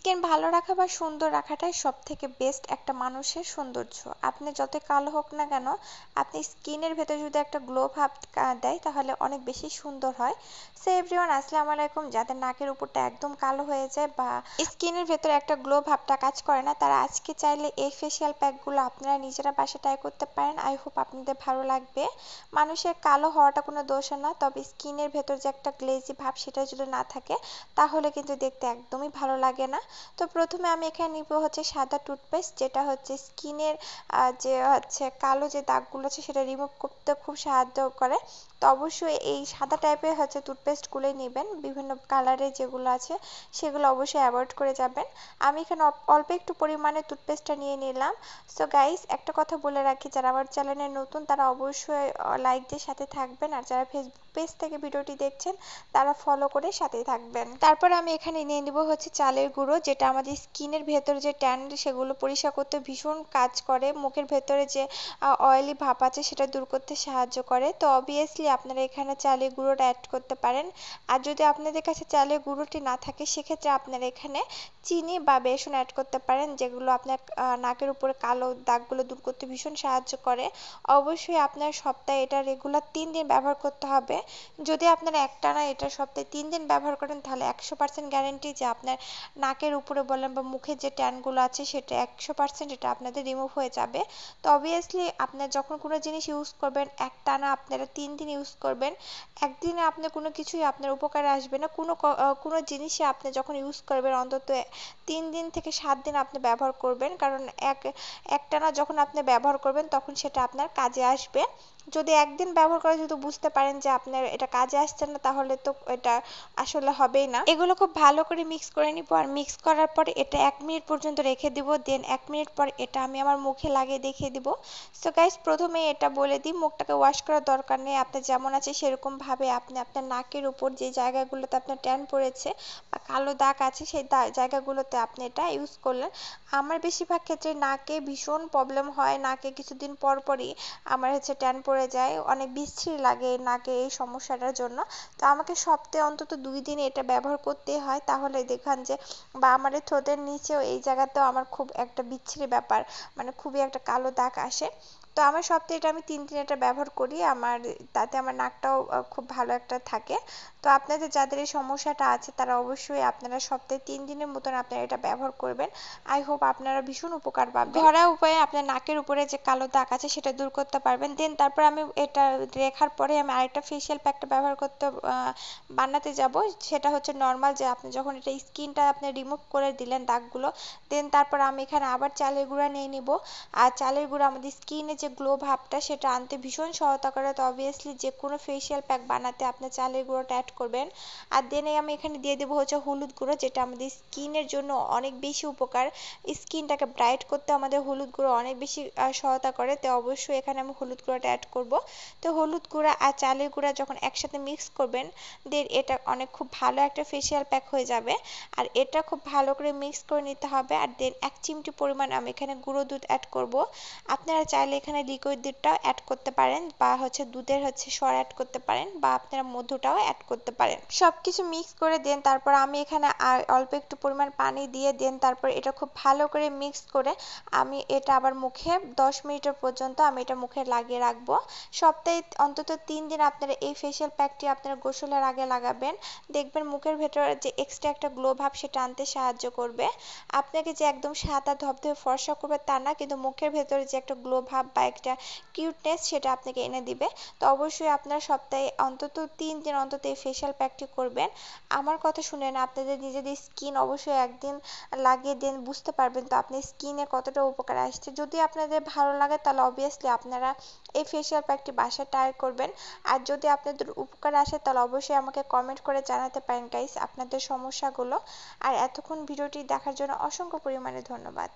Skin ভালো রাখা বা সুন্দর রাখাটাই সবথেকে বেস্ট একটা মানুষের সৌন্দর্য। আপনি যতই কালো হোক না কেন, আপনি স্কিনের ভেতরে যদি একটা গ্লো ভাব দেয় তাহলে অনেক বেশি সুন্দর হয়। সো এভরিওয়ান, আসসালামু আলাইকুম। যাদের নাকের উপরটা একদম কালো হয়ে যায় বা স্কিনের ভেতরে একটা গ্লো ভাবটা কাজ করে না, তারা আজকে চাইলে এই ফেসিয়াল প্যাকগুলো আপনারা নিজেরা বাসায় ট্রাই করতে পারেন। আই হোপ আপনাদের ভালো লাগবে। মানুষের কালো হওয়াটা কোনো দোষ না, তবে স্কিনের ভেতর যে একটা গ্লেজি ভাব সেটা যদি না থাকে তাহলে কিন্তু দেখতে একদমই ভালো লাগে না। তো প্রথমে আমি এখানে নিব হচ্ছে সাদা টুথপেস্ট, যেটা হচ্ছে স্কিনের যে হচ্ছে কালো যে দাগগুলো আছে সেটা রিমুভ করতে খুব সাহায্য করে। তো অবশ্যই এই সাদা টাইপের হচ্ছে টুথপেস্টগুলোই নেবেন। বিভিন্ন কালারের যেগুলো আছে সেগুলো অবশ্যই অ্যাভয়েড করে যাবেন। আমি এখানে অল্প একটু পরিমাণে টুথপেস্টটা নিয়ে নিলাম। সো গাইস, একটা কথা বলে রাখি, যারা আমার চ্যানেলে নতুন তারা অবশ্যই লাইক দিয়ে সাথে থাকবেন, আর যারা ফেসবুক পেজ থেকে ভিডিওটি দেখছেন তারা ফলো করে সাথেই থাকবেন। তারপর আমি এখানে নিয়ে নিব হচ্ছে চালের গুঁড়ো, যেটা আমাদের স্কিনের ভেতরে যে ট্যান সেগুলো পরিষ্কার করতে ভীষণ কাজ করে। মুখের ভেতরে যে অয়েলি ভাব আছে সেটা দূর করতে সাহায্য করে। তো অবভিয়াসলি আপনারা এখানে চালের গুঁড়োটা অ্যাড করতে পারেন। আর যদি আপনাদের কাছে চালের গুঁড়োটি না থাকে সেক্ষেত্রে আপনারা এখানে চিনি বা বেসন অ্যাড করতে পারেন, যেগুলো আপনার নাকের উপরে কালো দাগগুলো দূর করতে ভীষণ সাহায্য করে। অবশ্যই আপনার সপ্তাহে এটা রেগুলার 3 দিন ব্যবহার করতে হবে। যদি আপনারা একটানা এটা সপ্তাহে 3 দিন ব্যবহার করেন তাহলে 100% গ্যারেন্টি যে আপনার নাকের উপরে বলেন বা মুখের যে ট্যানগুলো আছে সেটা 100% এটা আপনাদের রিমুভ হয়ে যাবে। তো অবভিয়াসলি আপনার যখন কোনো জিনিস ইউজ করবেন একটানা আপনারা 3 দিন ইউজ করবেন। একদিনে আপনার কোনো কিছুই আপনার উপকারে আসবে না। কোনো জিনিসই আপনি যখন ইউজ করবেন অন্তত 3 দিন থেকে 7 দিন আপনি ব্যবহার করবেন, কারণ একটানা যখন আপনি ব্যবহার করবেন তখন সেটা আপনার কাজে আসবে। যদি একদিন ব্যবহার করে যদি বুঝতে পারেন যে আপনার এটা কাজে আসছে না তাহলে তো এটা আসলে হবেই না। এগুলো খুব ভালো করে মিক্স করে নিব, আর মিক্স করার পরে এটা 1 মিনিট পর্যন্ত রেখে দিব। দেন 1 মিনিট পর এটা আমি আমার মুখে লাগিয়ে দেখিয়ে দিব। সো গাইস, প্রথমে এটা বলে দিই, মুখটাকে ওয়াশ করার দরকার নেই। আপনি যেমন আছে সেরকম ভাবে আপনি আপনার নাকের উপর যে জায়গাগুলোতে আপনার ট্যান পড়েছে বা কালো দাগ আছে সেই জায়গাগুলোতে আপনি এটা ইউজ করলেন। আমার বেশিরভাগ ক্ষেত্রে নাকে ভীষণ প্রবলেম হয়, নাকে কিছুদিন পর পরই আমার হচ্ছে ট্যান পড়ে যায়, অনেক বিশ্রী লাগে নাকে এই সমস্যাটার জন্য। তো আমাকে সপ্তাহে অন্তত 2 দিন এটা ব্যবহার করতেই হয়, তাহলে দেখান যে বা আমার এই ঠোঁটের নিচেও এই জায়গাতেও আমার খুব একটা বিচ্ছিরি ব্যাপার, মানে খুবই একটা কালো দাগ আসে। তো আমার সপ্তাহে এটা আমি 3 দিন এটা ব্যবহার করি, তাতে আমার নাকটাও খুব ভালো একটা থাকে। তো আপনাদের যাদের এই সমস্যাটা আছে তারা অবশ্যই আপনারা সপ্তাহে 3 দিনের মতন আপনারা এটা ব্যবহার করবেন। আই হোপ আপনারা ভীষণ উপকার পাবেন। ঘরোয়া উপায়ে আপনার নাকের উপরে যে কালো দাগ আছে সেটা দূর করতে পারবেন। দেন তারপর আমি এটা রেখার পরে আমি আরেকটা ফেসিয়াল প্যাকটা ব্যবহার করতে বানাতে যাব। সেটা হচ্ছে নর্মাল, যে আপনি যখন এটা স্কিনটা আপনি রিমুভ করে দিলেন দাগগুলো, দেন তারপর আমি এখানে আবার চালের গুঁড়া নিয়ে নিব। আর চালের গুঁড়া আমাদের স্কিনে যে গ্লো ভাবটা সেটা আনতে ভীষণ সহায়তা করে। তো অবভিয়াসলি যে কোনো ফেসিয়াল প্যাক বানাতে আপনি চালের গুঁড়োটা অ্যাড করবেন। আর দেন আমি এখানে দিয়ে দেবো হচ্ছে হলুদ গুঁড়ো, যেটা আমাদের স্কিনের জন্য অনেক বেশি উপকার। স্কিনটাকে ব্রাইট করতে আমাদের হলুদ গুঁড়ো অনেক বেশি সহায়তা করে। তো অবশ্যই এখানে আমি হলুদ গুঁড়োটা অ্যাড করব। তো হলুদ গুঁড়া আর চালের গুঁড়া যখন একসাথে মিক্স করবেন, দেন এটা অনেক খুব ভালো একটা ফেসিয়াল প্যাক হয়ে যাবে। আর এটা খুব ভালো করে মিক্স করে নিতে হবে। আর দেন 1 চিমটি পরিমাণ আমি এখানে গুঁড়ো দুধ অ্যাড করব। আপনারা চাইলে এখানে লিকুইড দুধটাও অ্যাড করতে পারেন, বা হচ্ছে দুধের হচ্ছে সর অ্যাড করতে পারেন, বা আপনারা মধুটাও অ্যাড করতে পারেন। সবকিছু মিক্স করে দেন তারপর আমি এখানে অল্প একটু পরিমাণ পানি দিয়ে দেন তারপর এটা খুব ভালো করে মিক্স করে আমি এটা আবার মুখে 10 মিনিটের পর্যন্ত আমি এটা মুখে লাগিয়ে রাখবো। সপ্তাহে অন্তত 3 দিন আপনারা এই ফেসিয়াল প্যাকটি আপনারা গোসলের আগে লাগাবেন। দেখবেন মুখের ভেতরে যে এক্সট্রা একটা গ্লো ভাব সেটা আনতে সাহায্য করবে। আপনাকে যে একদম সাদা ধবধবে ফর্সা করবে তা না, কিন্তু মুখের ভেতরে যে একটা গ্লো ভাব বা একটা কিউটনেস সেটা আপনাকে এনে দিবে। তো অবশ্যই আপনারা সপ্তাহে অন্তত 3 দিন অন্তত এই ফেসিয়াল প্যাকটি করবেন। আমার কথা শুনেন, আপনাদের নিজেদের স্কিন অবশ্যই একদিন লাগিয়ে দেন, বুঝতে পারবেন তো আপনার স্কিনে কতটা উপকার আসছে। যদি আপনাদের ভালো লাগে তাহলে অবভিয়াসলি আপনারা এই ফেসিয়াল প্যাকটি বাসায় ট্রাই করবেন। আর যদি আপনাদের উপকার আসে তাহলে অবশ্যই আমাকে কমেন্ট করে জানাতে পারেন গাইস আপনাদের সমস্যাগুলো। আর এতক্ষণ ভিডিওটি দেখার জন্য অসংখ্য পরিমাণে ধন্যবাদ।